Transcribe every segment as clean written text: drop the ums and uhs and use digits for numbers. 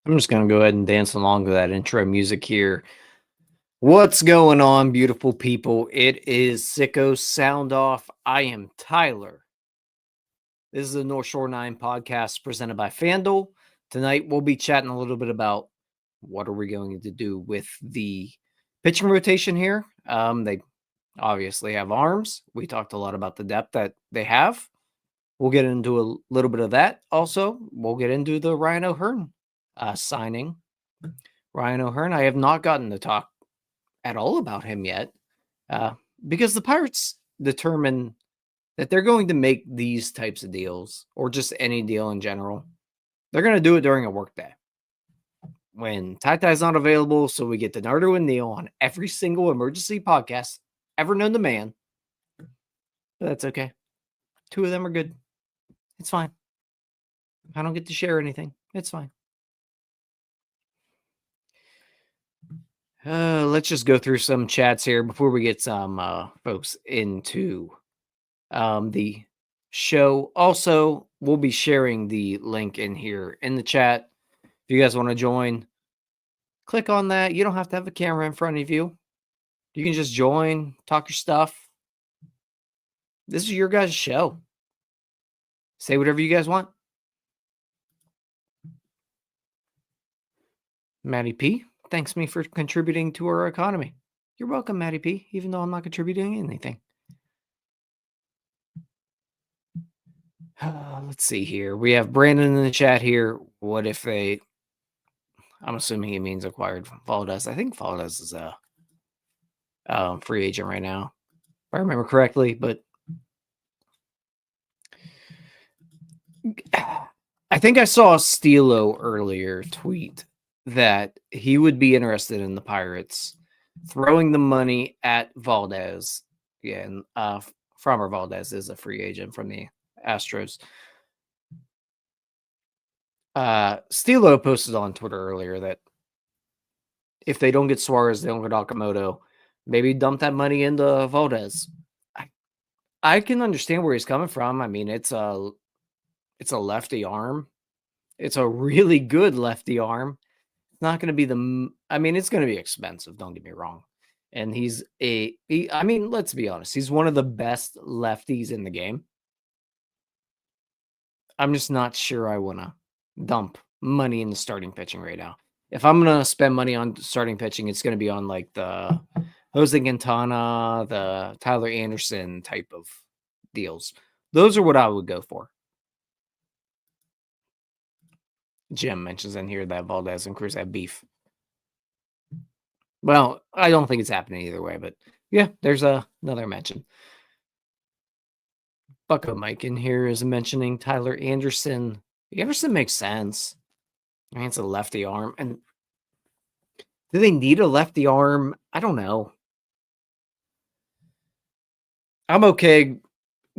I'm just going to go ahead and dance along to that intro music here. What's going on, beautiful people? It is Sicko Soundoff. I am Tyler. This is the North Shore 9 podcast presented by FanDuel. Tonight, we'll be chatting a little bit about what are we going to do with the pitching rotation here. They obviously have arms. We talked a lot about the depth that they have. We'll get into a little bit of that. Also, we'll get into the Ryan O'Hearn signing. Ryan O'Hearn, I have not gotten to talk at all about him yet because the Pirates determine that they're going to make these types of deals or just any deal in general. They're going to do it during a workday when Ty's not available. So we get DiNardo and Neil on every single emergency podcast ever known to man. But that's okay. Two of them are good. It's fine. I don't get to share anything. It's fine. Let's just go through some chats here before we get some folks into the show. Also, we'll be sharing the link in here in the chat. If you guys want to join, click on that. You don't have to have a camera in front of you. You can just join, talk your stuff. This is your guys' show. Say whatever you guys want. Maddie P thanks me for contributing to our economy. You're welcome, Maddie P, even though I'm not contributing anything. Let's see here. We have Brandon in the chat here. What if they... I'm assuming he means acquired Valdez. I think Valdez is a free agent right now, if I remember correctly. But I think I saw Stilo earlier tweet that he would be interested in the Pirates throwing the money at Valdez. Yeah, and Framber Valdez is a free agent from the Astros. Stilo posted on Twitter earlier that if they don't get Suarez, they don't get Okamoto, maybe dump that money into Valdez. I can understand where he's coming from. I mean, it's a lefty arm. It's a really good lefty arm. It's not going to be it's going to be expensive. Don't get me wrong. And let's be honest. He's one of the best lefties in the game. I'm just not sure I want to dump money into starting pitching right now. If I'm going to spend money on starting pitching, it's going to be on like the Jose Quintana, the Tyler Anderson type of deals. Those are what I would go for. Jim mentions in here that Valdez and Cruz have beef. Well, I don't think it's happening either way, but yeah, there's another mention. Bucko Mike in here is mentioning Tyler Anderson. Anderson makes sense. I mean, it's a lefty arm. And do they need a lefty arm? I don't know. I'm okay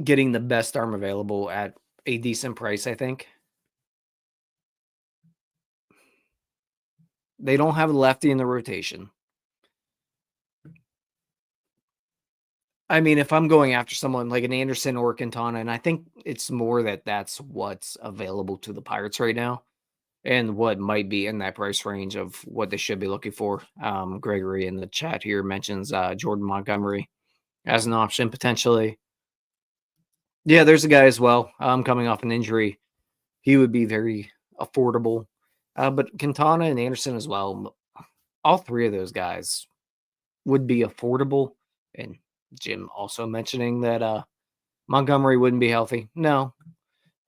getting the best arm available at a decent price, I think. They don't have a lefty in the rotation. I mean, if I'm going after someone like an Anderson or Quintana, and I think it's more that that's what's available to the Pirates right now and what might be in that price range of what they should be looking for. Gregory in the chat here mentions Jordan Montgomery as an option potentially. Yeah, there's a guy as well coming off an injury. He would be very affordable. But Quintana and Anderson as well, all three of those guys would be affordable. And Jim also mentioning that Montgomery wouldn't be healthy. No.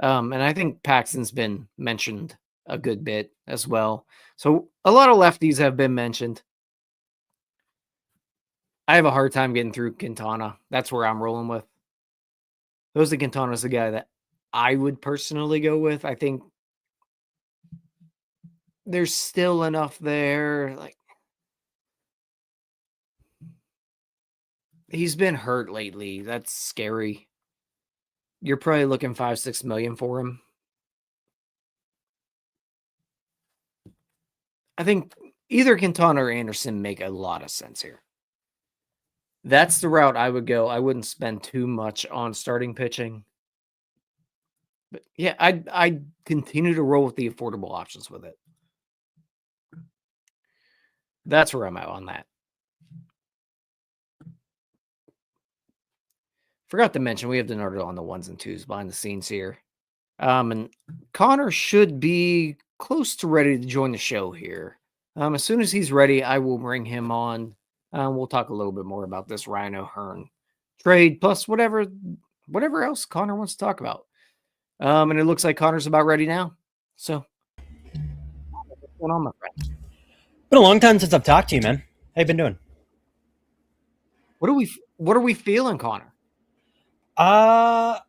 And I think Paxton's been mentioned a good bit as well. So a lot of lefties have been mentioned. I have a hard time getting through Quintana. That's where I'm rolling with. Jose Quintana's the guy that I would personally go with. I think there's still enough there. Like, he's been hurt lately. That's scary. You're probably looking 5-6 million for him. I think either Quintana or Anderson make a lot of sense here. That's the route I would go. I wouldn't spend too much on starting pitching. But yeah, I'd continue to roll with the affordable options with it. That's where I'm at on that. Forgot to mention, we have the note on the 1s and 2s behind the scenes here. And Connor should be close to ready to join the show here. As soon as he's ready, I will bring him on. We'll talk a little bit more about this Ryan O'Hearn trade, plus whatever else Connor wants to talk about. And it looks like Connor's about ready now. So, what's going on, my friend? Been a long time since I've talked to you, man. How you been doing? What are we feeling, Connor? I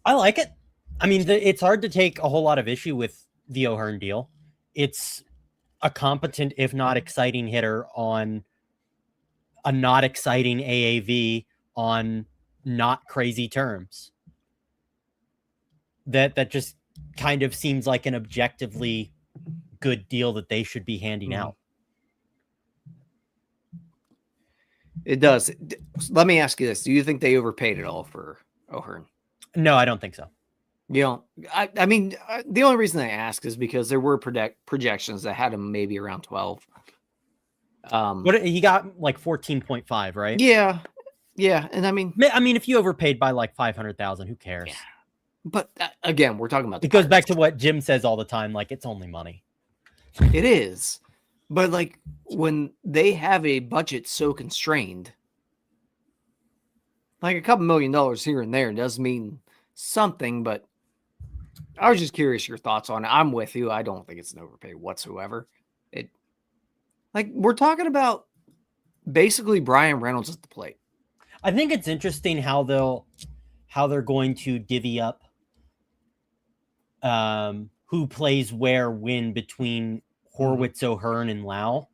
like it. I mean, it's hard to take a whole lot of issue with the O'Hearn deal. It's a competent, if not exciting, hitter on a not exciting AAV on not crazy terms. That just kind of seems like an objectively good deal that they should be handing out. It does. Let me ask you this. Do you think they overpaid it all for O'Hearn? No, I don't think so. You know, I mean, the only reason I ask is because there were projections that had him maybe around 12. What he got like 14.5, right? Yeah. And I mean, if you overpaid by like 500,000, who cares? Yeah. But again, we're talking about it goes back to what Jim says all the time. Like, it's only money. It is. But like when they have a budget so constrained, like a couple $1 million here and there does mean something, but I was just curious your thoughts on it. I'm with you. I don't think it's an overpay whatsoever. We're talking about basically Brian Reynolds at the plate. I think it's interesting how they're going to divvy up who plays where when between Horwitz, O'Hearn, and Lowe,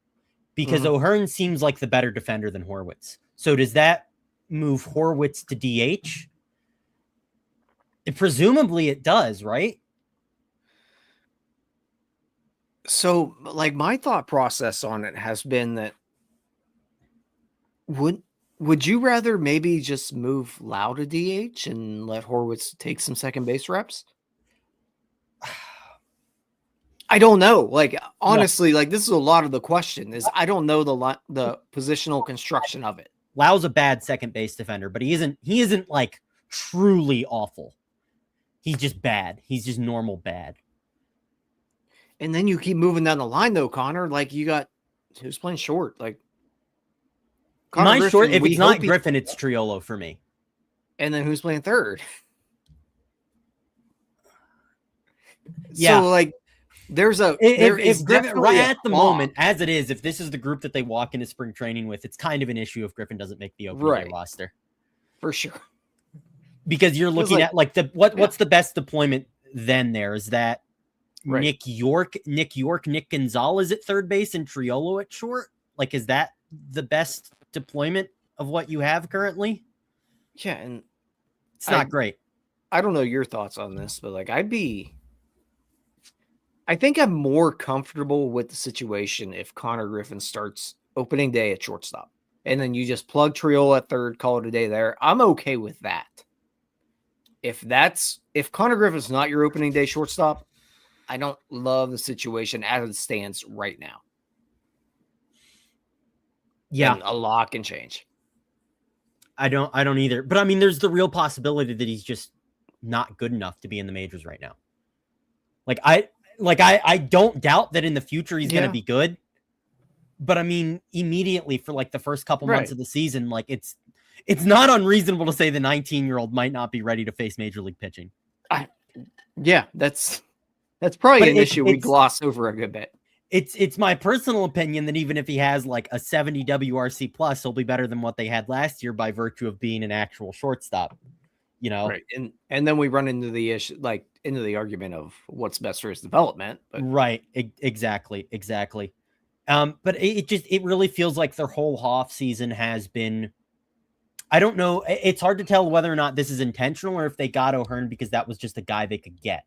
because O'Hearn seems like the better defender than Horwitz. So does that move Horwitz to DH? Presumably it does, right? So, like, my thought process on it has been that would you rather maybe just move Lowe to DH and let Horwitz take some second base reps? I don't know. Like, honestly, like, this is a lot of the question is I don't know the positional construction of it. Lau's a bad second base defender, but he isn't like truly awful. He's just bad. He's just normal bad. And then you keep moving down the line, though, Connor. Like, you got who's playing short. Like, Connor Griffin, short. If it's not Griffin, it's Triolo for me. And then who's playing third? Yeah. So, like, if Griffin, right at the moment, as it is, if this is the group that they walk into spring training with, it's kind of an issue if Griffin doesn't make the opening day roster. For sure. Because you're looking at like what's the best deployment then there? Is that Nick York, Nick Gonzalez at third base and Triolo at short? Like, is that the best deployment of what you have currently? Yeah, and it's not great. I don't know your thoughts on this, but like I think I'm more comfortable with the situation if Connor Griffin starts opening day at shortstop. And then you just plug Triolo at third, call it a day there. I'm okay with that. If Connor Griffin's not your opening day shortstop, I don't love the situation as it stands right now. Yeah. And a lot can change. I don't either. But I mean, there's the real possibility that he's just not good enough to be in the majors right now. I don't doubt that in the future he's going to be good. But I mean, immediately for like the first couple months of the season, like it's not unreasonable to say the 19-year-old might not be ready to face major league pitching. That's probably an issue we gloss over a good bit. It's my personal opinion that even if he has like a 70 WRC plus, he'll be better than what they had last year by virtue of being an actual shortstop. You know, right? And then we run into the issue, like into the argument of what's best for his development. But. Right? Exactly. But it really feels like their whole off season has been. I don't know. It's hard to tell whether or not this is intentional or if they got O'Hearn because that was just a guy they could get.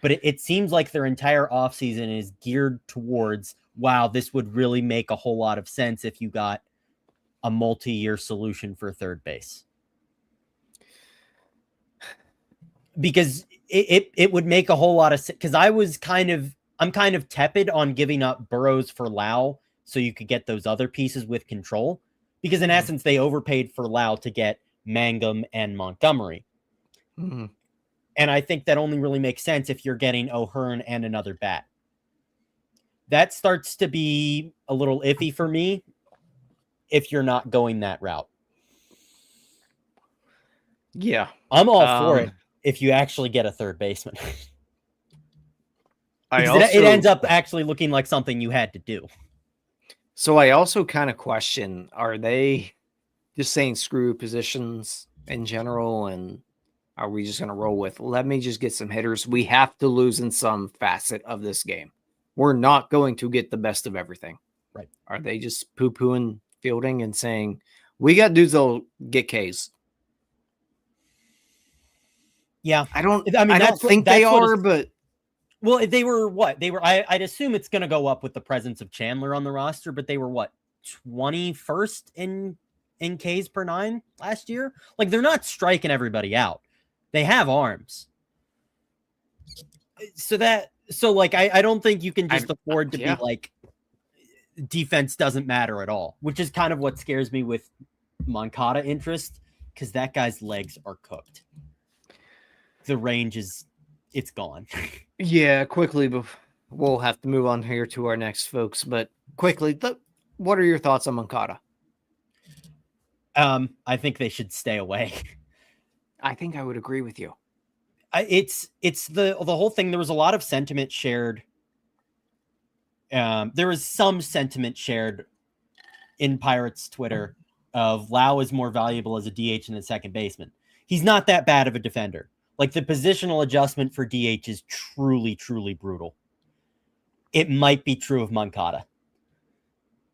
But it seems like their entire offseason is geared towards, wow, this would really make a whole lot of sense if you got a multi-year solution for third base. Because it would make a whole lot of sense. Because I'm kind of tepid on giving up Burrows for Lowe so you could get those other pieces with control. Because in essence, they overpaid for Lowe to get Mangum and Montgomery. Mm-hmm. And I think that only really makes sense if you're getting O'Hearn and another bat. That starts to be a little iffy for me if you're not going that route. Yeah. I'm all for it if you actually get a third baseman. It ends up actually looking like something you had to do. So I also kind of question, are they just saying screw positions in general, and are we just going to roll with, let me just get some hitters? We have to lose in some facet of this game. We're not going to get the best of everything. Right. Are they just poo-pooing fielding and saying, we got dudes that'll get Ks? Yeah. I don't think they are, but... Well, they were what? I'd assume it's going to go up with the presence of Chandler on the roster, but they were what? 21st in Ks per 9 last year? Like, they're not striking everybody out. They have arms. So I don't think you can just afford to be like, defense doesn't matter at all, which is kind of what scares me with Moncada interest, because that guy's legs are cooked. The range it's gone. Yeah, quickly, we'll have to move on here to our next folks, but quickly, what are your thoughts on Moncada? I think they should stay away. I think I would agree with you. It's the whole thing. There was a lot of sentiment shared. There was some sentiment shared in Pirates Twitter of Lowe is more valuable as a DH than a second baseman. He's not that bad of a defender. Like, the positional adjustment for DH is truly, truly brutal. It might be true of Moncada.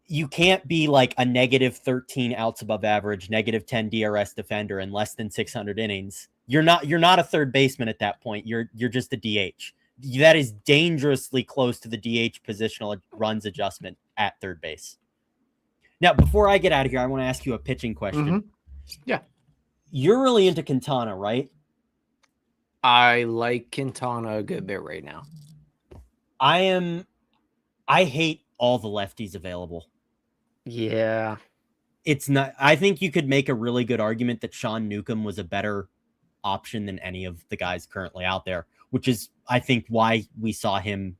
You can't be like a negative 13 outs above average, negative 10 DRS defender in less than 600 innings. You're not a third baseman at that point. You're just a DH. That is dangerously close to the DH positional runs adjustment at third base. Now, before I get out of here, I want to ask you a pitching question. Mm-hmm. Yeah. You're really into Quintana, right? I like Quintana a good bit right now. I hate all the lefties available. Yeah. It's not. I think you could make a really good argument that Sean Newcomb was a better option than any of the guys currently out there, which is, I think, why we saw him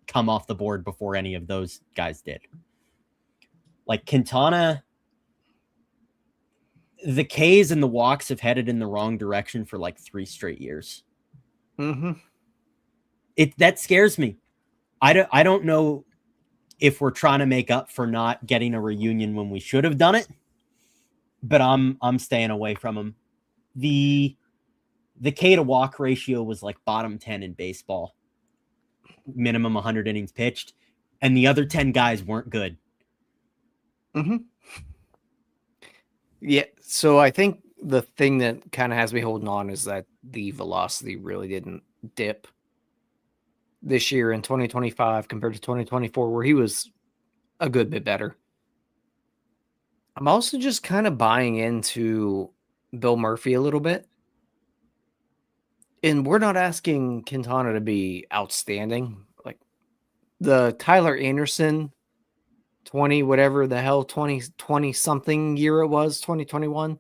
come off the board before any of those guys did. Like, Quintana, the Ks and the walks have headed in the wrong direction for like 3 straight years. Mm-hmm. That scares me. I don't know if we're trying to make up for not getting a reunion when we should have done it, but I'm staying away from him. The K to walk ratio was like bottom 10 in baseball, minimum 100 innings pitched, and the other 10 guys weren't good. Mm-hmm. Yeah, so I think the thing that kind of has me holding on is that the velocity really didn't dip this year in 2025 compared to 2024, where he was a good bit better. I'm also just kind of buying into Bill Murphy a little bit. And we're not asking Quintana to be outstanding. Like, the Tyler Anderson 20 something year it was, 2021,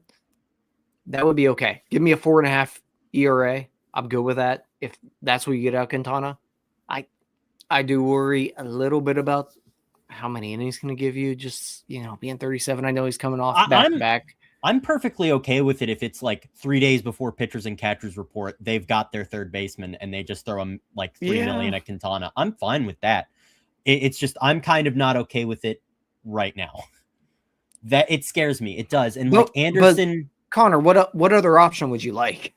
that would be okay. Give me a 4.5 ERA. I'm good with that. If that's what you get out of Quintana. I do worry a little bit about how many innings he's going to give you, just, being 37. I know he's coming off back. I'm perfectly okay with it if it's like 3 days before pitchers and catchers report, they've got their third baseman and they just throw him like $3 million at Quintana. I'm fine with that. It's just, I'm kind of not okay with it right now. That it scares me. It does. And like Anderson, Connor, what other option would you like?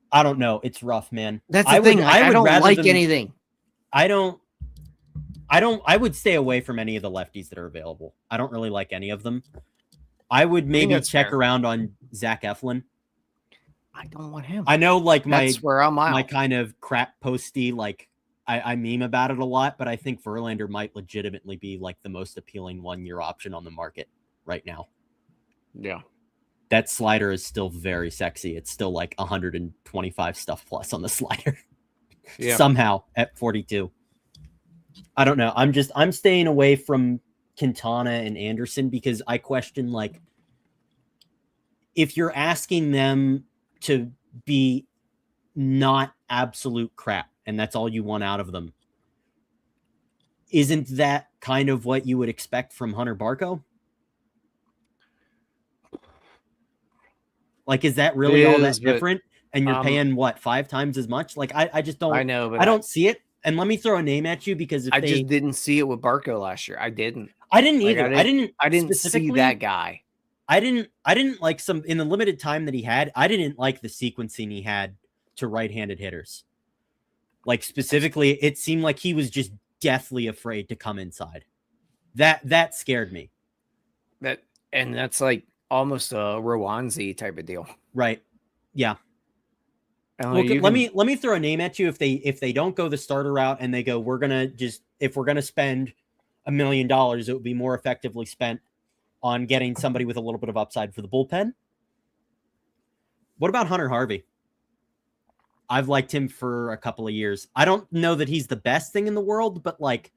I don't know. It's rough, man. That's the thing. I don't like anything. I would stay away from any of the lefties that are available. I don't really like any of them. I would maybe check around on Zach Eflin. I don't want him. I know, like, that's where I'm out. My kind of crap posty, like, I meme about it a lot, but I think Verlander might legitimately be like the most appealing 1-year option on the market right now. Yeah. That slider is still very sexy. It's still like 125 stuff plus on the slider. Yeah. Somehow at 42. I don't know. I'm staying away from Quintana and Anderson because I question, like, if you're asking them to be not absolute crap and that's all you want out of them, isn't that kind of what you would expect from Hunter Barco? Like, is that really all that different? And you're paying what, 5 times as much? Like, I just don't. I know, but I don't see it. And let me throw a name at you because if I just didn't see it with Barco last year. I didn't. I didn't either. I didn't see that guy. I didn't like some in the limited time that he had. I didn't like the sequencing he had to right-handed hitters. Like, specifically, it seemed like he was just deathly afraid to come inside. That scared me. That's like almost a Rowanzi type of deal. Right. Yeah. Well, let me throw a name at you. If they don't go the starter route and they go, if we're gonna spend $1 million, it would be more effectively spent on getting somebody with a little bit of upside for the bullpen. What about Hunter Harvey? I've liked him for a couple of years. I don't know that he's the best thing in the world, but like,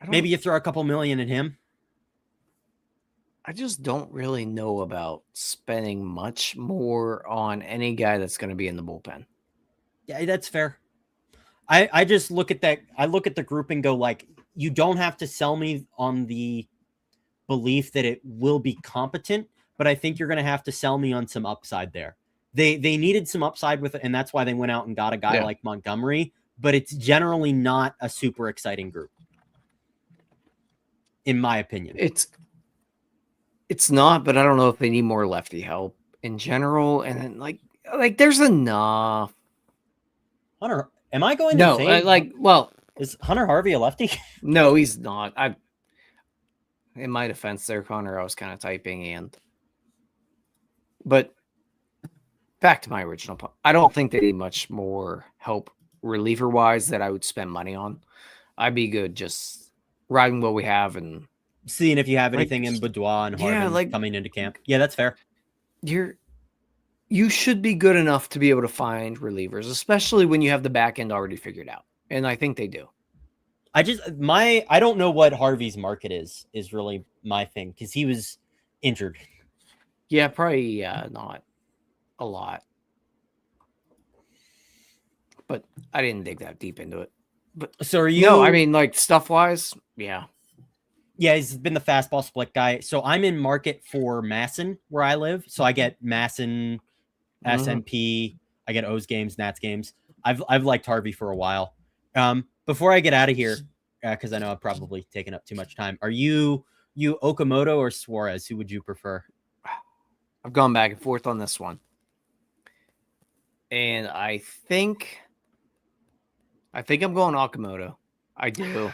maybe you throw a couple million at him. I just don't really know about spending much more on any guy that's going to be in the bullpen. Yeah, that's fair. I just look at that. I look at the group and go, like, you don't have to sell me on the belief that it will be competent, but I think you're going to have to sell me on some upside there. They needed some upside with it, and that's why they went out and got a guy like Montgomery, but it's generally not a super exciting group, in my opinion. It's not, but I don't know if they need more lefty help in general. And then like there's enough. Hunter, am I going insane? Is Hunter Harvey a lefty? No, he's not. In my defense there, Connor, I was kind of typing but back to my original point. I don't think they need much more help reliever wise that I would spend money on. I'd be good just riding what we have and seeing if you have anything in Boudoir and Harvin coming into camp. Yeah, that's fair. You should be good enough to be able to find relievers, especially when you have the back end already figured out. And I think they do. I don't know what Harvey's market is really my thing because he was injured. Yeah, probably not a lot. But I didn't dig that deep into it. But so are you? No, I mean, like, stuff wise, yeah. Yeah, he's been the fastball split guy. So I'm in market for Masson where I live. So I get Masson, SNP, I get O's games, Nats games. I've liked Harvey for a while. Before I get out of here, because I know I've probably taken up too much time, are you Okamoto or Suarez? Who would you prefer? I've gone back and forth on this one. And I think I'm going Okamoto. I do.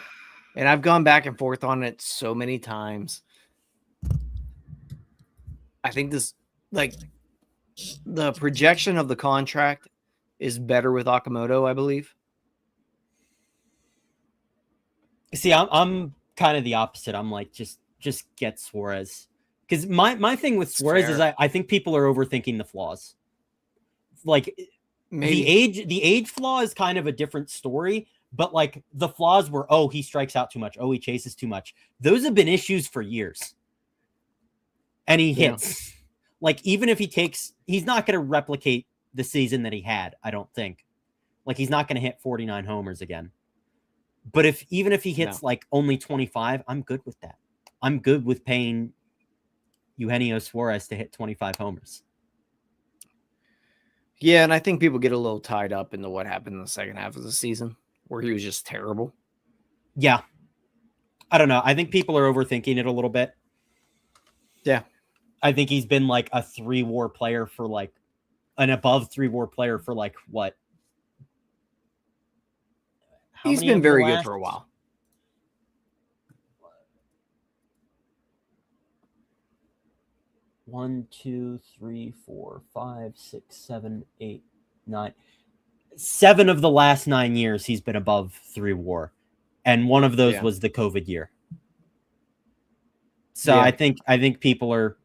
And I've gone back and forth on it so many times. I think this, like, the projection of the contract is better with Okamoto, I believe. See, I'm kind of the opposite. I'm like, just get Suarez. Because my thing with Suarez is I think people are overthinking the flaws. Like, maybe. The age flaw is kind of a different story. But like the flaws were, he strikes out too much. He chases too much. Those have been issues for years. And he hits. Like, even if he's not going to replicate the season that he had, I don't think. Like, he's not going to hit 49 homers again. But even if he hits like only 25, I'm good with that. I'm good with paying Eugenio Suarez to hit 25 homers. Yeah, and I think people get a little tied up into what happened in the second half of the season, where he was just terrible. Yeah. I don't know. I think people are overthinking it a little bit. Yeah. I think he's been like a 3-WAR player for like an above 3-WAR player for like what? He's been very good for a while. One, 2, 3, 4, 5, 6, 7, 8, 9. 7 of the last 9 years he's been above 3-WAR, and one of those was the COVID year. So I think people are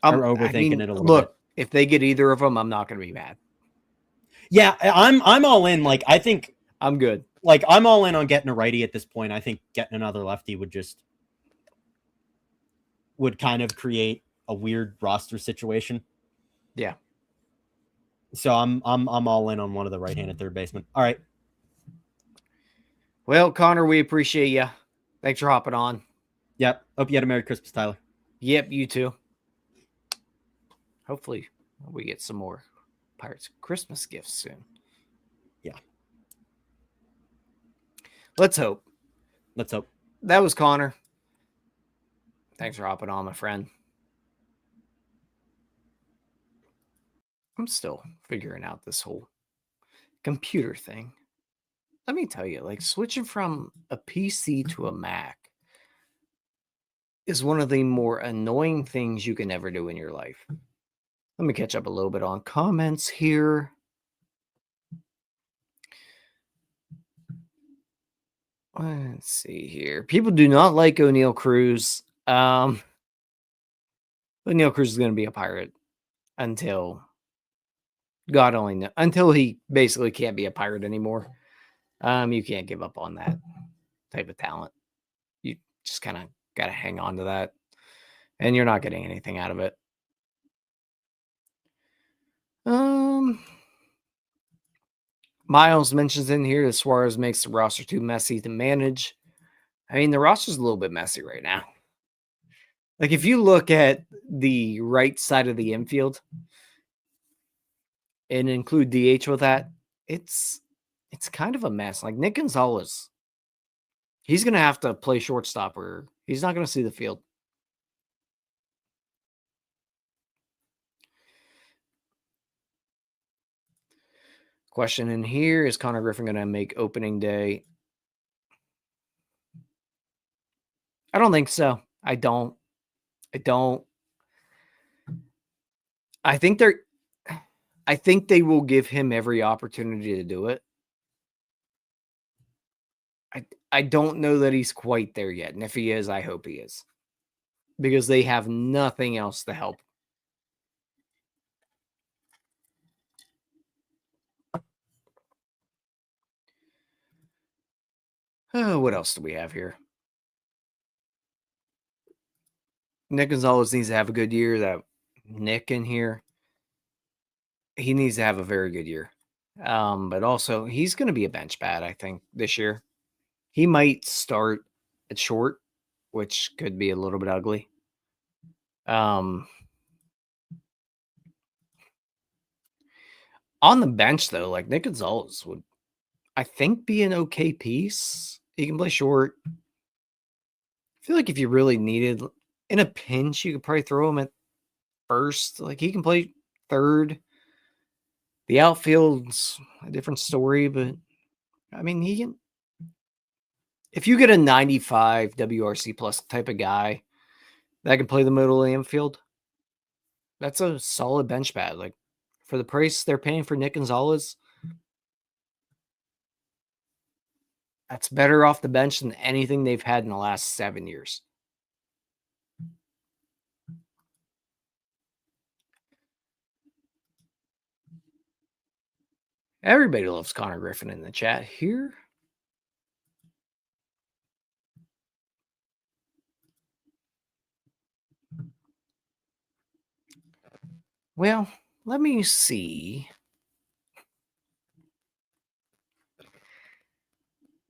overthinking it a little bit. If they get either of them, I'm not going to be mad. Yeah, I'm all in. Like, I think I'm good. Like, I'm all in on getting a righty at this point. I think getting another lefty would kind of create a weird roster situation. Yeah. So I'm all in on one of the right-handed third basemen. All right. Well, Connor, we appreciate you. Thanks for hopping on. Yep. Hope you had a Merry Christmas, Tyler. Yep, you too. Hopefully we get some more Pirates Christmas gifts soon. Yeah. Let's hope. Let's hope. That was Connor. Thanks for hopping on, my friend. I'm still figuring out this whole computer thing. Let me tell you, like switching from a PC to a Mac is one of the more annoying things you can ever do in your life. Let me catch up a little bit on comments here. Let's see here. People do not like O'Neal Cruz. O'Neal Cruz is going to be a Pirate until God only knows, until he basically can't be a Pirate anymore. You can't give up on that type of talent. You just kind of got to hang on to that, and you're not getting anything out of it. Miles mentions in here that Suarez makes the roster too messy to manage. I mean, the roster's a little bit messy right now. Like, if you look at the right side of the infield and include DH with that, it's kind of a mess. Like, Nick Gonzalez, he's going to have to play shortstop or he's not going to see the field. Question in here, is Connor Griffin going to make opening day? I don't think so. I don't. I think they will give him every opportunity to do it. I don't know that he's quite there yet. And if he is, I hope he is. Because they have nothing else to help. Oh, what else do we have here? Nick Gonzalez needs to have a good year. That Nick in here, he needs to have a very good year. But also, he's going to be a bench bat, I think, this year. He might start at short, which could be a little bit ugly. On the bench, though, like Nick Gonzalez would, I think, be an okay piece. He can play short. I feel like if you really needed, in a pinch, you could probably throw him at first. Like, he can play third. The outfield's a different story, but I mean, he can. If you get a 95 WRC plus type of guy that can play the middle of the infield, that's a solid bench bat. Like, for the price they're paying for Nick Gonzalez, that's better off the bench than anything they've had in the last 7 years. Everybody loves Connor Griffin in the chat here. Well, let me see.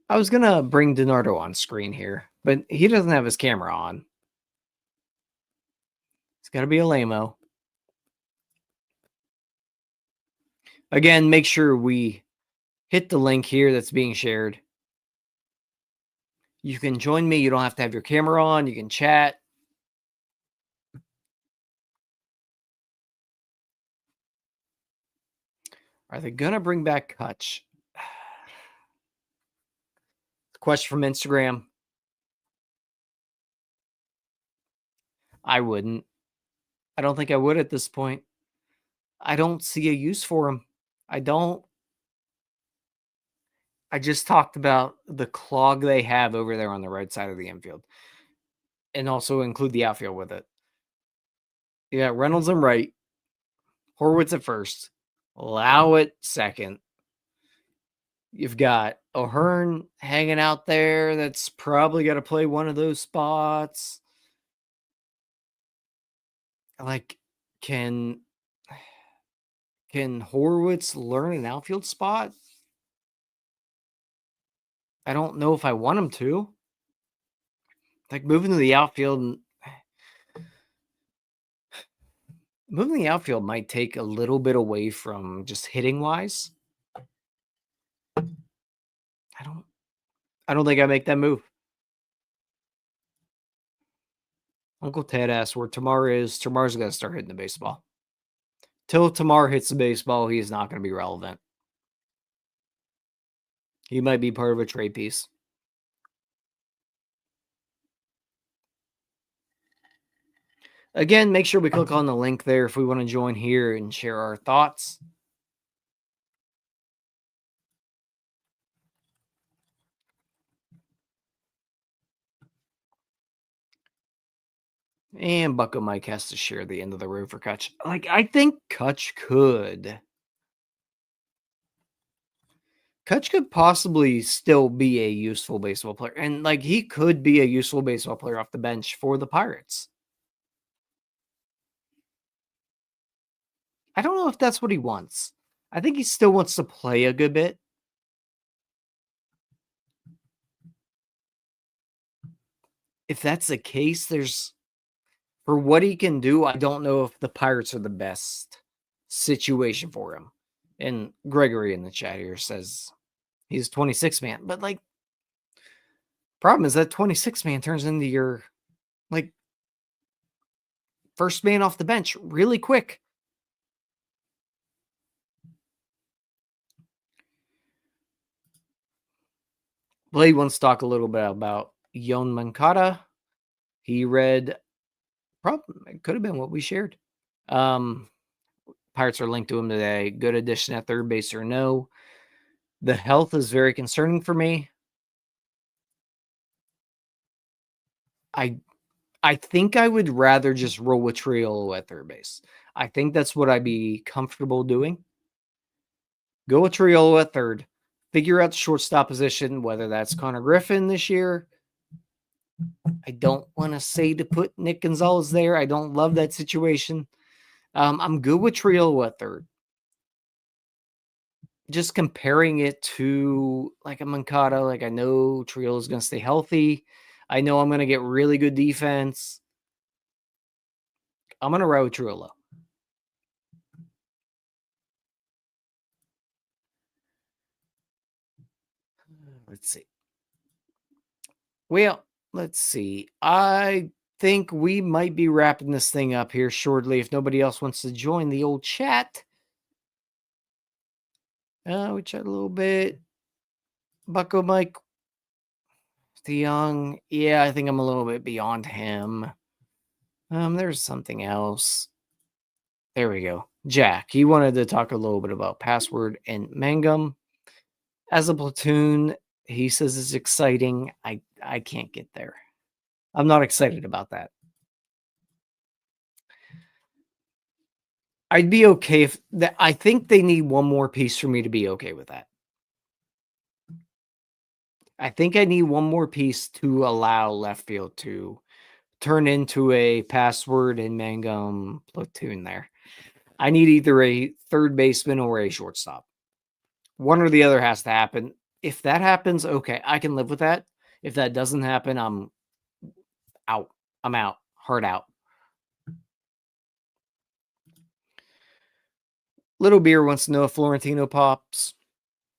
I was going to bring DiNardo on screen here, but he doesn't have his camera on. It's got to be a lame-o. Again, make sure we hit the link here that's being shared. You can join me. You don't have to have your camera on. You can chat. Are they going to bring back Kutch? Question from Instagram. I wouldn't. I don't think I would at this point. I don't see a use for him. I don't. I just talked about the clog they have over there on the right side of the infield. And also include the outfield with it. Yeah, Reynolds and right. Horwitz at first. Allow it second. You've got O'Hearn hanging out there. That's probably got to play one of those spots. Like, can Horwitz learn an outfield spot? I don't know if I want him to. Like, moving to the outfield might take a little bit away from just hitting wise. I don't think I make that move. Uncle Ted asked where Tamar is. Tamar's going to start hitting the baseball. Till Tamar hits the baseball, he's not going to be relevant. He might be part of a trade piece. Again, make sure we click on the link there if we want to join here and share our thoughts. And Bucko Mike has to share the end of the road for Kutch. Like, I think Kutch could possibly still be a useful baseball player. And, like, he could be a useful baseball player off the bench for the Pirates. I don't know if that's what he wants. I think he still wants to play a good bit. If that's the case, for what he can do, I don't know if the Pirates are the best situation for him. And Gregory in the chat here says he's 26 man. But, like, problem is that 26 man turns into your, like, first man off the bench really quick. Blade wants to talk a little bit about Yon Mancada. He read, probably it could have been what we shared. Pirates are linked to him today. Good addition at third base or no. The health is very concerning for me. I think I would rather just roll with Triolo at third base. I think that's what I'd be comfortable doing. Go with Triolo at third. Figure out the shortstop position, whether that's Connor Griffin this year. I don't want to say to put Nick Gonzalez there. I don't love that situation. I'm good with Triolo at third. Just comparing it to like a Mancada, like I know Triolo is going to stay healthy. I know I'm going to get really good defense. I'm going to ride with Triolo. Let's see. Well, let's see. I think we might be wrapping this thing up here shortly if nobody else wants to join the old chat. We chat a little bit. Bucko Mike. DeYoung. Yeah, I think I'm a little bit beyond him. There's something else. There we go. Jack. He wanted to talk a little bit about Password and Mangum. As a platoon, he says it's exciting. I can't get there. I'm not excited about that. I'd be okay if that. I think they need one more piece for me to be okay with that. I think I need one more piece to allow left field to turn into a Password and Mangum platoon there. I need either a third baseman or a shortstop. One or the other has to happen. If that happens, okay, I can live with that. If that doesn't happen, I'm out. I'm out. Hard out. Little Beer wants to know if Florentino pops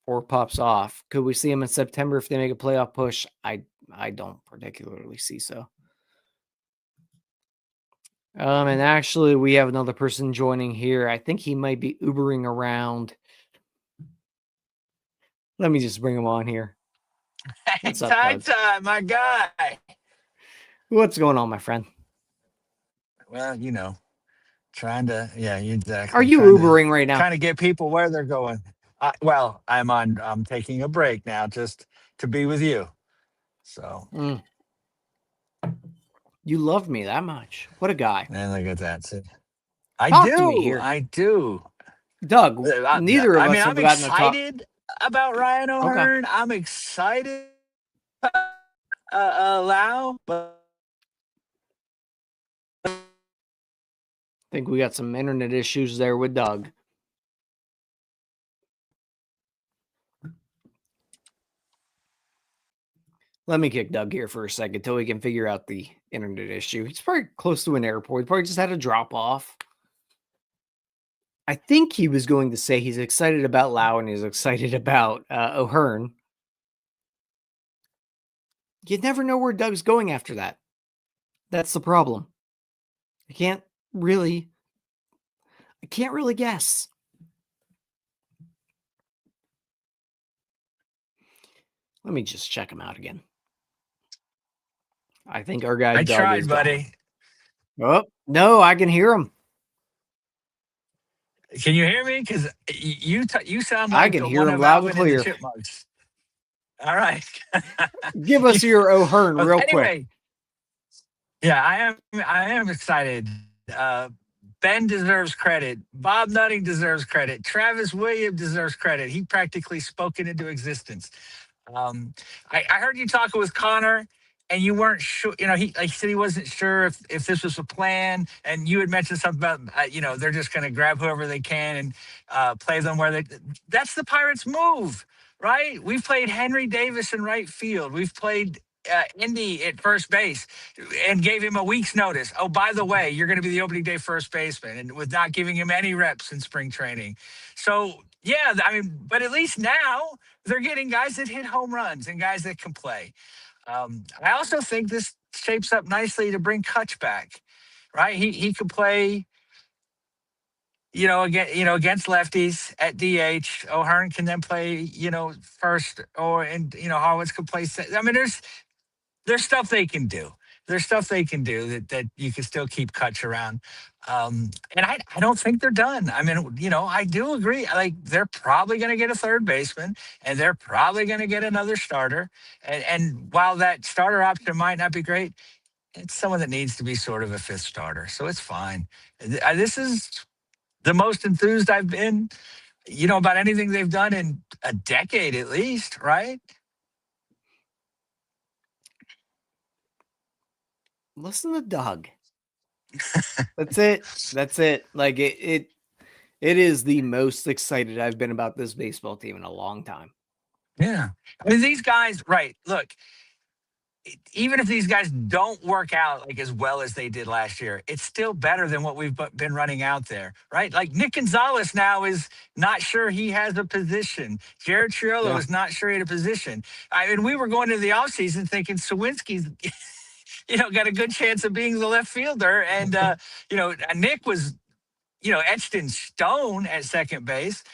or pops off. Could we see him in September if they make a playoff push? I don't particularly see so. And actually, we have another person joining here. I think he might be Ubering around. Let me just bring him on here. What's up, Ty, my guy. What's going on, my friend? Well, you know, trying to, yeah, exactly. Are you Ubering right now? Trying to get people where they're going. Well, I'm taking a break now just to be with you. So. You love me that much. What a guy. And look at that. I do. I do. Doug, neither of us I'm have gotten a top. excited about Ryan Okay. O'Hearn. I'm excited Lowe, but I think we got some internet issues there with Doug. Let me kick Doug here for a second till we can figure out the internet issue. He's probably close to an airport. He probably just had a drop off. I think he was going to say he's excited about Lowe and he's excited about O'Hearn. You never know where Doug's going after that. That's the problem. I can't really guess. Let me just check him out again. I think our guy I Doug tried, is buddy. gone. Oh, no, I can hear him. Can you hear me? Because you sound I like can the hear one him of loud and Alvin and the clear. Chipmunks. All right. Give us your O'Hearn real quick. Anyway, yeah, I am excited. Ben deserves credit. Bob Nutting deserves credit. Travis Williams deserves credit. He practically spoke it into existence. I heard you talking with Connor, and you weren't sure. You know, he said he wasn't sure if this was a plan, and you had mentioned something about they're just going to grab whoever they can and play them where they. That's the Pirates' move, right? We've played Henry Davis in right field. We've played Indy at first base and gave him a week's notice. Oh, by the way, you're going to be the opening day first baseman, and with not giving him any reps in spring training. So yeah, I mean, but at least now they're getting guys that hit home runs and guys that can play. I also think this shapes up nicely to bring Kutch back, right? He could play, against lefties at DH. O'Hearn can then play, first, Harwitz could play. I mean, there's stuff they can do. There's stuff they can do that you can still keep Kutch around. And I don't think they're done. I mean, I do agree. Like, they're probably going to get a third baseman, and they're probably going to get another starter. And while that starter option might not be great, it's someone that needs to be sort of a fifth starter. So it's fine. This is the most enthused I've been, about anything they've done in a decade at least, right? Listen to Doug. That's it. That's it. Like it is the most excited I've been about this baseball team in a long time. Yeah. I mean, these guys, right. Look, even if these guys don't work out like as well as they did last year, it's still better than what we've been running out there, right? Like Nick Gonzalez now is not sure he has a position. Jared Triolo is not sure he had a position. I mean, we were going into the offseason thinking Sawinski's got a good chance of being the left fielder. And, Nick was, etched in stone at second base.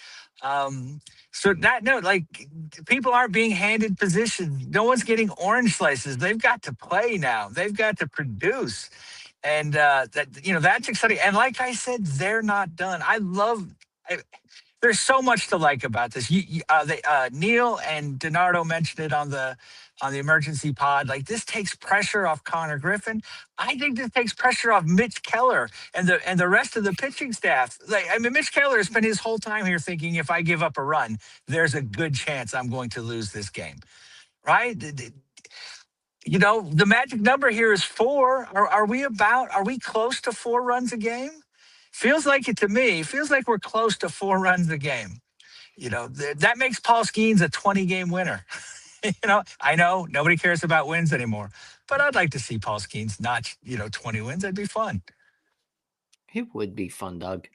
People aren't being handed positions. No one's getting orange slices. They've got to play now. They've got to produce. And, that's exciting. And like I said, they're not done. There's so much to like about this. Neil and Donardo mentioned it on the emergency pod. Like, this takes pressure off Connor Griffin. I think this takes pressure off Mitch Keller and the rest of the pitching staff. Mitch Keller has spent his whole time here thinking, if I give up a run, there's a good chance I'm going to lose this game, right? The magic number here is 4. Are we close to 4 runs a game? Feels like it to me. Feels like we're close to 4 runs a game. That makes Paul Skeens a 20-game winner. I know nobody cares about wins anymore, but I'd like to see Paul Skeens notch, 20 wins. That'd be fun. It would be fun, Doug.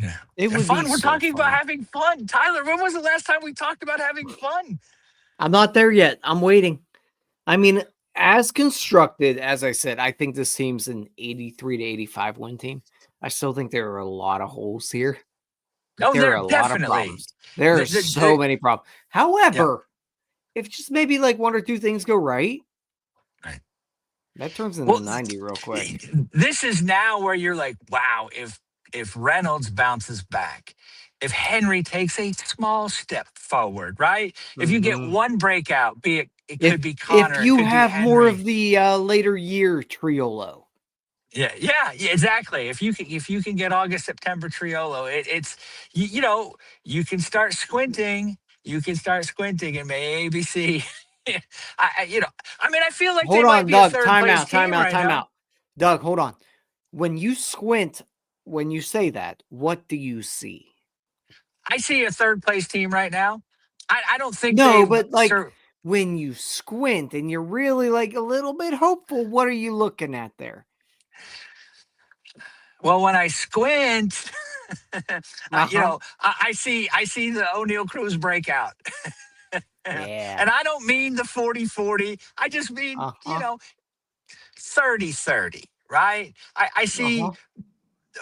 Yeah. It would fun. be We're so talking fun. about having fun. Tyler, when was the last time we talked about having fun? I'm not there yet. I'm waiting. I mean, as constructed, as I said, I think this team's an 83 to 85 win team. I still think there are a lot of holes here. There are a lot of problems. There are so many problems. However, if just maybe like 1 or 2 things go right, that turns into 90 real quick. This is now where you're like, wow, if Reynolds bounces back, if Henry takes a small step forward, right? If you get one breakout, it could be Connor. If you have more of the later year Triolo. Yeah, exactly. If you can get August September Triolo, it's you can start squinting. You can start squinting and maybe see. I mean, I feel like they Hold might on, be a Doug. third Time place out. Time team out. right Time now. out. Doug, hold on. When you squint, when you say that, what do you see? I see a third place team right now. I don't think No, they've but like when you squint and you're really like a little bit hopeful, what are you looking at there? well, when I squint, Uh-huh. I see the O'Neill Cruz breakout. Yeah. And I don't mean the 40-40. I just mean, Uh-huh. 30-30, right? I see Uh-huh.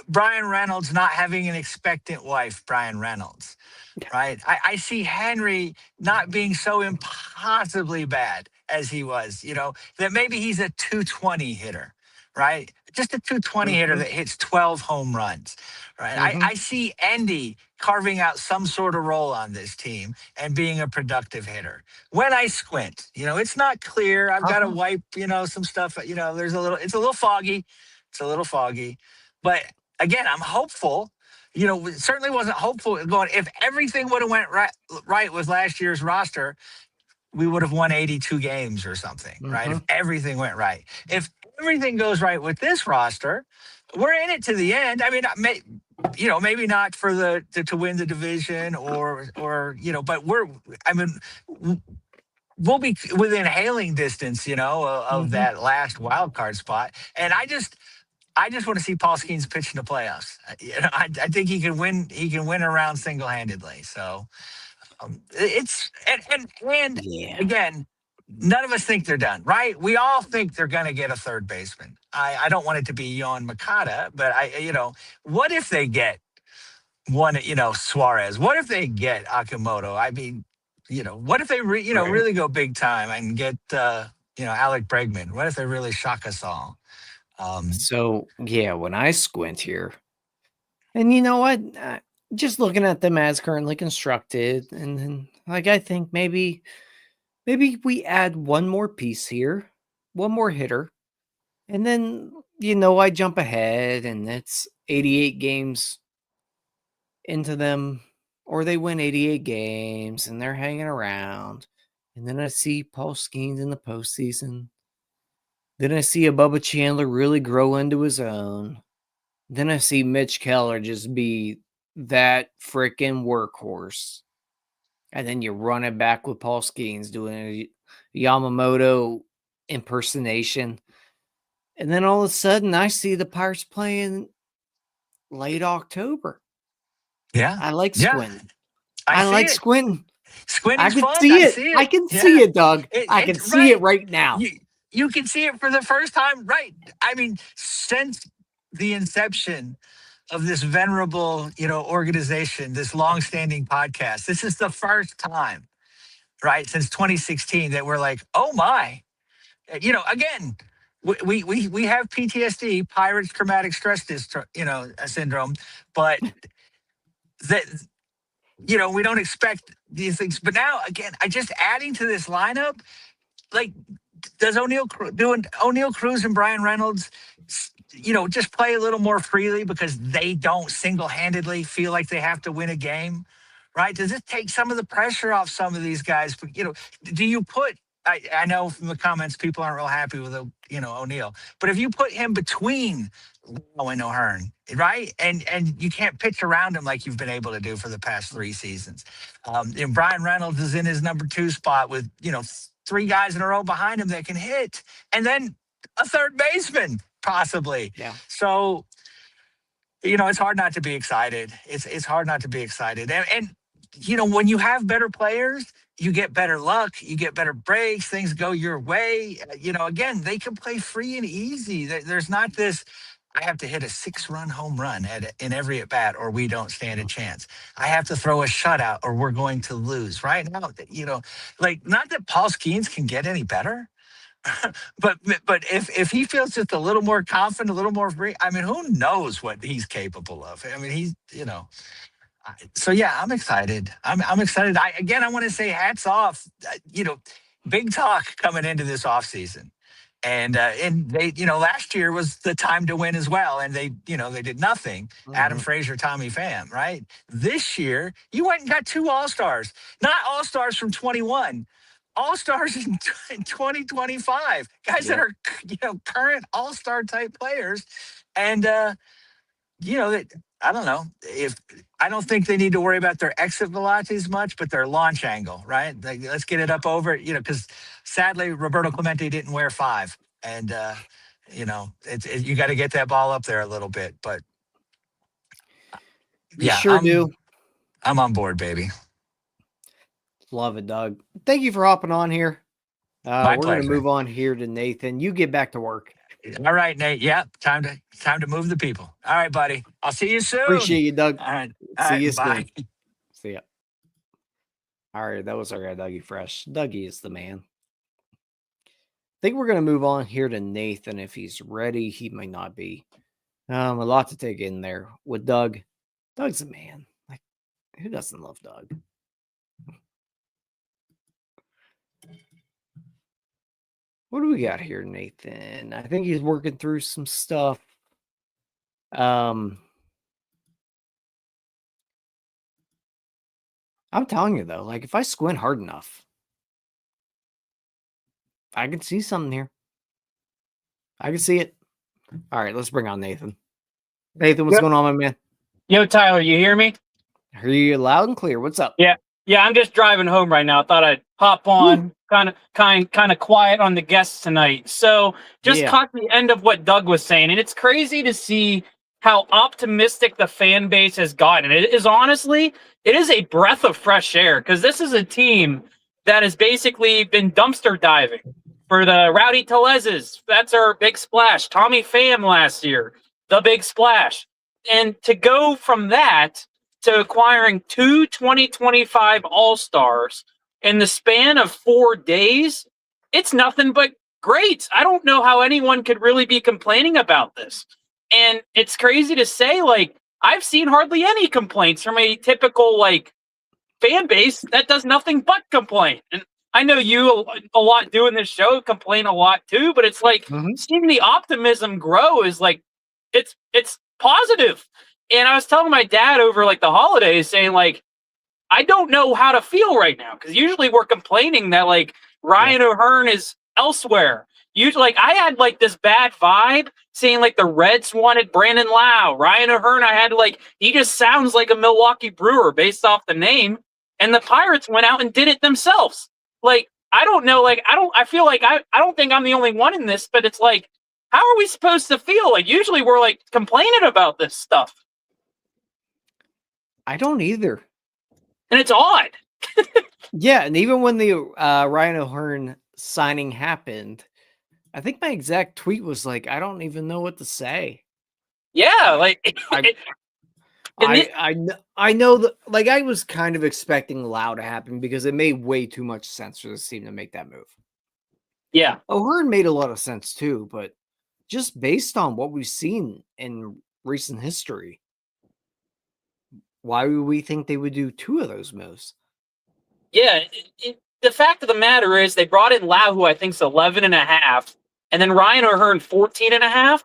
Brian Reynolds not having an expectant wife, Brian Reynolds, right? I see Henry not being so impossibly bad as he was, that maybe he's a 220 hitter, right? Just a 220 hitter Mm-hmm. that hits 12 home runs, right? I, Mm-hmm. I see Endy carving out some sort of role on this team and being a productive hitter. When I squint, it's not clear. I've got to Uh-huh. wipe, some stuff, it's a little foggy. It's a little foggy. But again, I'm hopeful. It certainly wasn't hopeful going. If everything would have went right with last year's roster, we would have won 82 games or something, right? Mm-hmm. If everything went right. If everything goes right with this roster, we're in it to the end. I mean, maybe not for to win the division or but I mean, we'll be within hailing distance, of Mm-hmm. that last wild card spot. And I just want to see Paul Skeens pitch in the playoffs. I think he can win. He can win around single handedly. So it's and Yeah. again, none of us think they're done, right? We all think they're going to get a third baseman. I don't want it to be Yohan Makata, but what if they get one? Suarez. What if they get Okamoto? I mean, what if they Right. really go big time and get Alec Bregman? What if they really shock us all? So yeah, when I squint here, and you know what? Just looking at them as currently constructed, and then like I think maybe we add one more piece here, one more hitter, and then I jump ahead, and it's 88 games into them, or they win 88 games, and they're hanging around, and then I see Paul Skeens in the postseason. Then I see a Bubba Chandler really grow into his own. Then I see Mitch Keller just be that freaking workhorse. And then you run it back with Paul Skeens doing a Yamamoto impersonation. And then all of a sudden, I see the Pirates playing late October. Yeah, I like yeah, squinting. I I see like it. squinting. I Squinting's can fun. see I it. see I it. can see Yeah, it, Doug. I can see it right. right now. You can see it for the first time, right? I mean, since the inception of this venerable, organization, this long-standing podcast, this is the first time, right, since 2016 that we're like, oh my, again. We have PTSD, Pirates traumatic stress syndrome, but that we don't expect these things. But now, again, I just adding to this lineup, like, does doing O'Neill Cruz and Brian Reynolds, just play a little more freely because they don't single handedly feel like they have to win a game, right? Does it take some of the pressure off some of these guys? But do you put? I know from the comments people aren't real happy with O'Neill, but if you put him between Lowe and O'Hearn, right, and you can't pitch around him like you've been able to do for the past 3 seasons, and Brian Reynolds is in his number 2 spot with three guys in a row behind him that can hit, and then a third baseman possibly. Yeah. So it's hard not to be excited. It's hard not to be excited, and when you have better players, you get better luck, you get better breaks, things go your way. Again, they can play free and easy. There's not this. I have to hit a 6-run home run in every at bat, or we don't stand a chance. I have to throw a shutout, or we're going to lose. Right now, like, not that Paul Skeens can get any better, but if he feels just a little more confident, a little more free, I mean, who knows what he's capable of? I mean, so yeah, I'm excited. I'm excited. I want to say hats off. Big talk coming into this offseason. And they, last year was the time to win as well, and they did nothing. Adam Frazier, Tommy Pham, right? This year, you went and got 2 All-Stars, not All-Stars from 21, All-Stars in 2025, guys that are current All-Star type players, and I don't know if I don't think they need to worry about their exit velocities much, but their launch angle, right? Like, let's get it up over, because sadly Roberto Clemente didn't wear 5, and you got to get that ball up there a little bit. But You sure do. I'm on board, baby. Love it, Doug. Thank you for hopping on here. My we're going to move on here to Nathan. You get back to work. All right, Nate. Yep. Time to move the people. All right, buddy. I'll see you soon. Appreciate you, Doug. All right. See you bye. soon. See ya. All right, that was our guy, Dougie Fresh. Dougie is the man. I think we're going to move on here to Nathan. If he's ready, he might not be. A lot to take in there with Doug. Doug's the man. Like, who doesn't love Doug? What do we got here, Nathan? I think he's working through some stuff. I'm telling you, though, like, if I squint hard enough, I can see something here. I can see it. All right, let's bring on Nathan. Nathan, what's going on, my man? Yo, Tyler, you hear me? I hear you loud and clear. What's up? Yeah, I'm just driving home right now. I thought I'd hop on, kind of quiet on the guests tonight. So just caught the end of what Doug was saying, and it's crazy to see how optimistic the fan base has gotten. It is a breath of fresh air, because this is a team that has basically been dumpster diving for the Rowdy Telez's. That's our big splash. Tommy Pham last year, the big splash. And to go from that to acquiring 2 2025 All-Stars in the span of 4 days, it's nothing but great. I don't know how anyone could really be complaining about this. And it's crazy to say, like, I've seen hardly any complaints from a typical, like, fan base that does nothing but complain. And I know you a lot doing this show complain a lot too, but it's like seeing the optimism grow is like, it's positive. And I was telling my dad over like the holidays saying, like, I don't know how to feel right now, because usually we're complaining that like Ryan O'Hearn is elsewhere. Usually, like, I had like this bad vibe saying like the Reds wanted Brandon Lowe. Ryan O'Hearn, I had like, he just sounds like a Milwaukee Brewer based off the name. And the Pirates went out and did it themselves. Like, I don't know, like, I feel like I don't think I'm the only one in this, but it's like, how are we supposed to feel? Like, usually we're like complaining about this stuff. I don't either. And it's odd. Yeah, and even when the Ryan O'Hearn signing happened, I think my exact tweet was like, I don't even know what to say. Yeah, like I know that, like, I was kind of expecting Lowe to happen because it made way too much sense for this team to make that move. Yeah. O'Hearn made a lot of sense too, but just based on what we've seen in recent history, why would we think they would do 2 of those moves? Yeah, the fact of the matter is they brought in Lowe, who I think is 11.5, and then Ryan O'Hearn 14.5.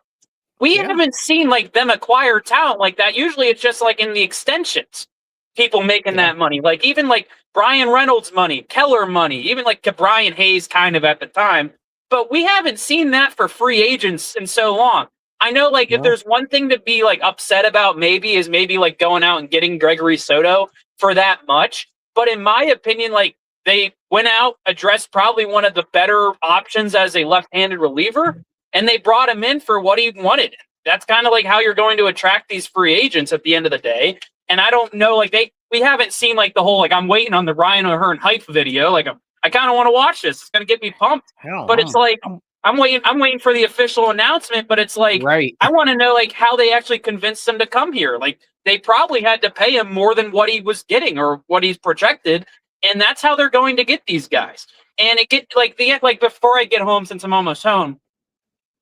We haven't seen like them acquire talent like that. Usually it's just like in the extensions, people making that money. Like even like Brian Reynolds money, Keller money, even like Brian Hayes kind of at the time. But we haven't seen that for free agents in so long. I know, like, if there's one thing to be like upset about, maybe like going out and getting Gregory Soto for that much. But in my opinion, like, they went out, addressed probably one of the better options as a left-handed reliever, and they brought him in for what he wanted. That's kind of like how you're going to attract these free agents at the end of the day. And I don't know, like, we haven't seen like the whole, like, I'm waiting on the Ryan O'Hearn hype video. Like, I kind of want to watch this. It's going to get me pumped. But it's like, I'm waiting for the official announcement, but it's like, I want to know like how they actually convinced him to come here. Like, they probably had to pay him more than what he was getting or what he's projected. And that's how they're going to get these guys. And it get like before I get home, since I'm almost home,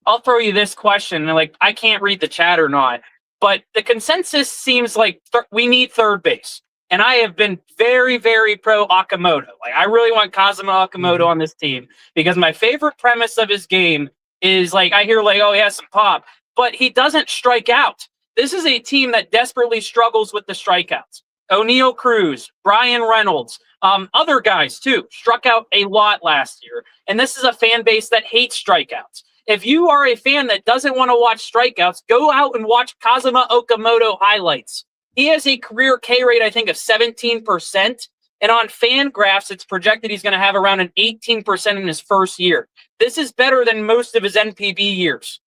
I'll throw you this question. And like, I can't read the chat or not, but the consensus seems like we need third base. And I have been very, very pro Okamoto. Like, I really want Kazuma Okamoto on this team because my favorite premise of his game is like, I hear like, oh, he has some pop, but he doesn't strike out. This is a team that desperately struggles with the strikeouts. O'Neal Cruz, Brian Reynolds, other guys too, struck out a lot last year. And this is a fan base that hates strikeouts. If you are a fan that doesn't want to watch strikeouts, go out and watch Kazuma Okamoto highlights. He has a career K rate, I think, of 17%. And on FanGraphs, it's projected he's going to have around an 18% in his first year. This is better than most of his NPB years.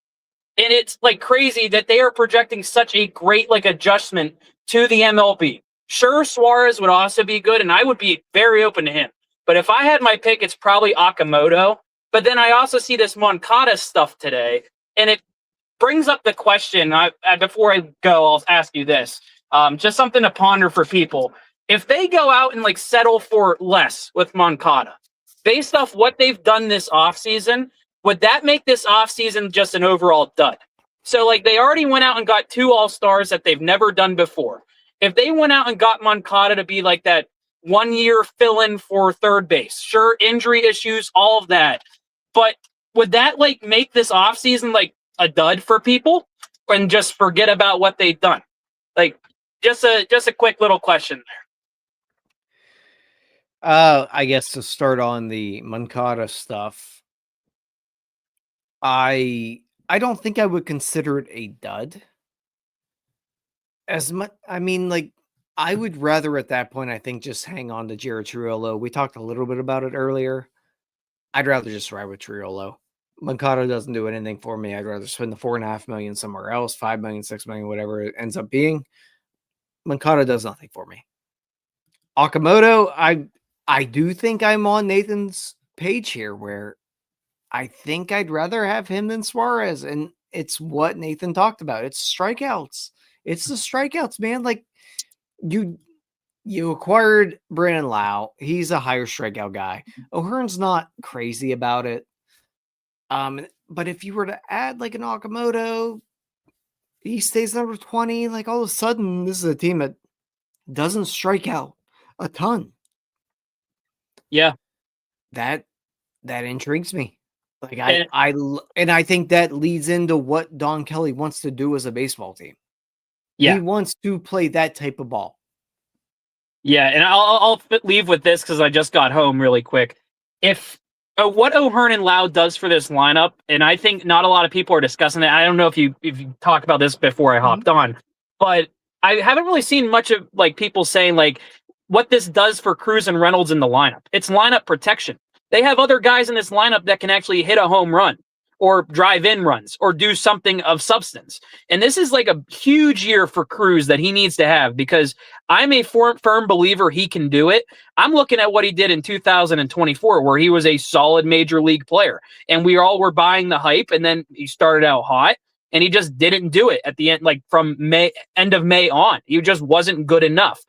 And it's like crazy that they are projecting such a great like adjustment to the MLB. Sure, Suarez would also be good, and I would be very open to him. But if I had my pick, it's probably Okamoto. But then I also see this Moncada stuff today, and it brings up the question. Before I go, I'll ask you this. Just something to ponder for people. If they go out and like settle for less with Moncada, based off what they've done this offseason, would that make this offseason just an overall dud? So like they already went out and got 2 All-Stars that they've never done before. If they went out and got Moncada to be like that 1-year fill-in for third base, sure, injury issues, all of that. But would that like make this offseason like a dud for people and just forget about what they've done? Like just a quick little question there. I guess to start on the Moncada stuff, I don't think I would consider it a dud. As much, I mean, like, I would rather at that point, I think, just hang on to Jared Triolo. We talked a little bit about it earlier. I'd rather just ride with Triolo. Moncada doesn't do anything for me. I'd rather spend the $4.5 million somewhere else, $5 million, $6 million, whatever it ends up being. Moncada does nothing for me. Okamoto, I do think I'm on Nathan's page here, where I think I'd rather have him than Suarez, and it's what Nathan talked about. It's strikeouts. It's the strikeouts, man. Like you acquired Brandon Lowe. He's a higher strikeout guy. O'Hearn's not crazy about it. But if you were to add like an Okamoto, he stays number 20. Like all of a sudden, this is a team that doesn't strike out a ton. Yeah, that intrigues me. Like I think that leads into what Don Kelly wants to do as a baseball team. Yeah, he wants to play that type of ball. Yeah, and I'll leave with this because I just got home really quick. If what O'Hearn and Lowe does for this lineup, and I think not a lot of people are discussing that. I don't know if you talked about this before I hopped on, but I haven't really seen much of like people saying like what this does for Cruz and Reynolds in the lineup. It's lineup protection. They have other guys in this lineup that can actually hit a home run or drive in runs or do something of substance. And this is like a huge year for Cruz that he needs to have because I'm a firm believer he can do it. I'm looking at what he did in 2024 where he was a solid major league player and we all were buying the hype, and then he started out hot and he just didn't do it at the end, like from end of May on. He just wasn't good enough.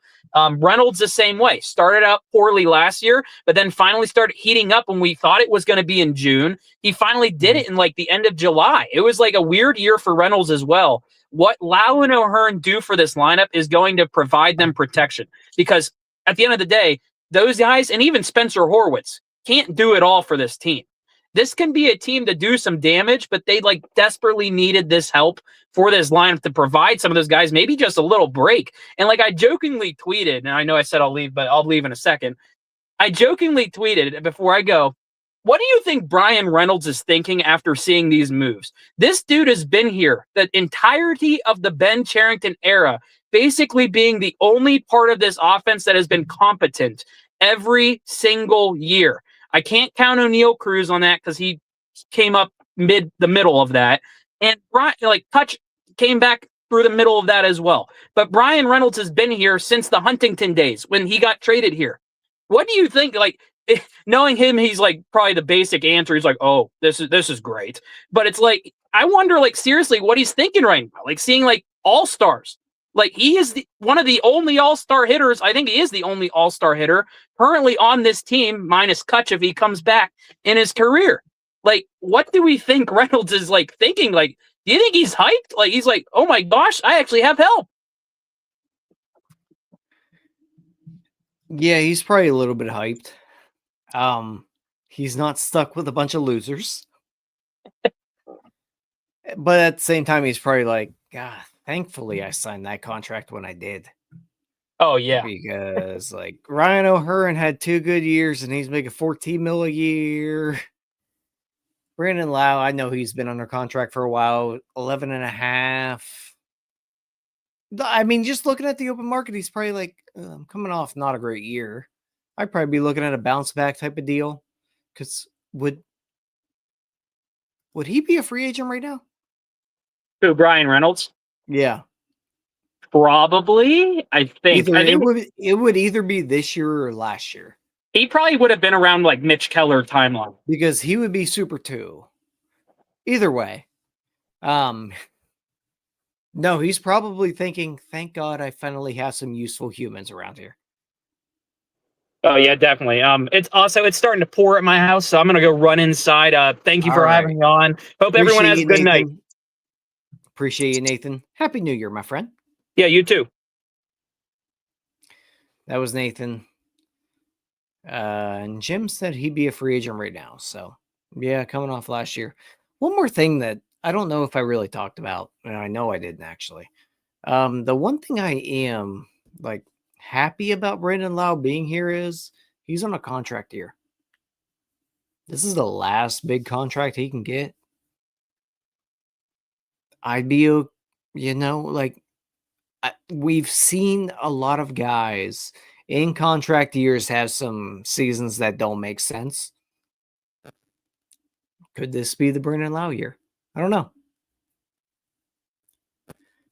Reynolds the same way. Started out poorly last year, but then finally started heating up when we thought it was going to be in June. He finally did it in like the end of July. It was like a weird year for Reynolds as well. What Lowe and O'Hearn do for this lineup is going to provide them protection because at the end of the day, those guys and even Spencer Horwitz can't do it all for this team. This can be a team to do some damage, but they like desperately needed this help for this lineup to provide some of those guys maybe just a little break. And like I jokingly tweeted, and I know I said I'll leave, but I'll leave in a second. I jokingly tweeted before I go, what do you think Brian Reynolds is thinking after seeing these moves? This dude has been here the entirety of the Ben Cherington era, basically being the only part of this offense that has been competent every single year. I can't count O'Neal Cruz on that because he came up the middle of that. And Brian, like Touch came back through the middle of that as well. But Brian Reynolds has been here since the Huntington days when he got traded here. What do you think? Like knowing him, he's like probably the basic answer. He's like, oh, this is great. But it's like, I wonder like seriously what he's thinking right now. Like seeing like all-stars. Like he is one of the only all-star hitters. I think he is the only all-star hitter currently on this team, minus Kutch if he comes back in his career. Like, what do we think Reynolds is like thinking? Like, do you think he's hyped? Like, he's like, oh my gosh, I actually have help. Yeah, he's probably a little bit hyped. He's not stuck with a bunch of losers. But at the same time, he's probably like, God, thankfully I signed that contract when I did. Oh, yeah. Because like Ryan O'Hearn had 2 good years and he's making $14 million a year. Brandon Lowe, I know he's been under contract for a while, 11 and a half. I mean, just looking at the open market, he's probably like, I'm coming off not a great year. I'd probably be looking at a bounce back type of deal. Because would he be a free agent right now? Who, Brian Reynolds? Yeah. Probably, I think. It would either be this year or last year. He probably would have been around like Mitch Keller timeline. Because he would be Super 2. Either way. No, he's probably thinking, thank God I finally have some useful humans around here. Oh, yeah, definitely. It's starting to pour at my house, so I'm going to go run inside. Thank you for having me on. Hope everyone has a good night. Appreciate you, Nathan. Happy New Year, my friend. Yeah, you too. That was Nathan. And Jim said he'd be a free agent right now. So, yeah, coming off last year. One more thing that I don't know if I really talked about, and I know I didn't actually. The one thing I am like happy about Brandon Lowe being here is he's on a contract year. This is the last big contract he can get. I'd be, we've seen a lot of guys in contract years have some seasons that don't make sense. Could this be the Brandon Lowe year? I don't know.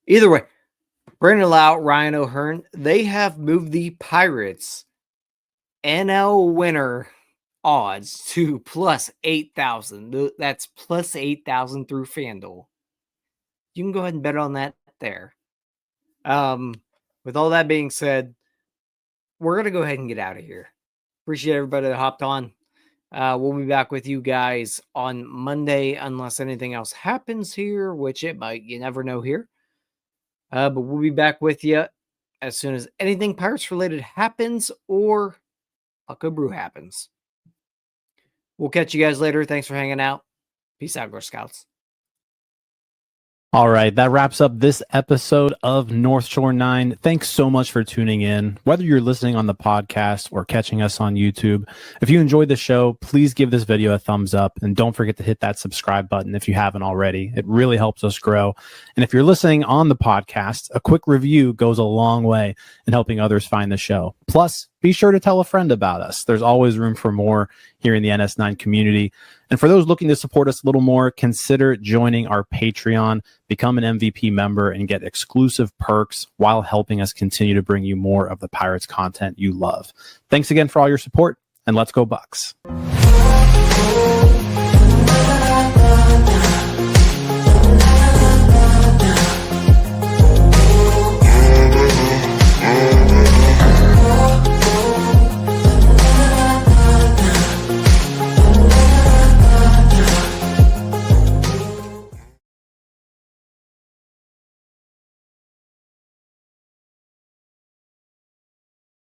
Either way, Brandon Lowe, Ryan O'Hearn, they have moved the Pirates NL winner odds to plus 8,000. That's plus 8,000 through FanDuel. You can go ahead and bet on that there. With all that being said, we're going to go ahead and get out of here. Appreciate everybody that hopped on. We'll be back with you guys on Monday unless anything else happens here, which it might. You never know here. But we'll be back with you as soon as anything Pirates related happens or Pucko Brew happens. We'll catch you guys later. Thanks for hanging out. Peace out, Girl Scouts. All right, that wraps up this episode of North Shore 9. Thanks so much for tuning in, whether you're listening on the podcast or catching us on YouTube. If you enjoyed the show, please give this video a thumbs up and don't forget to hit that subscribe button if you haven't already. It really helps us grow. And if you're listening on the podcast, a quick review goes a long way in helping others find the show. Plus, be sure to tell a friend about us. There's always room for more here in the NS9 community. And for those looking to support us a little more, consider joining our Patreon, become an MVP member, and get exclusive perks while helping us continue to bring you more of the Pirates content you love. Thanks again for all your support, and let's go Bucks.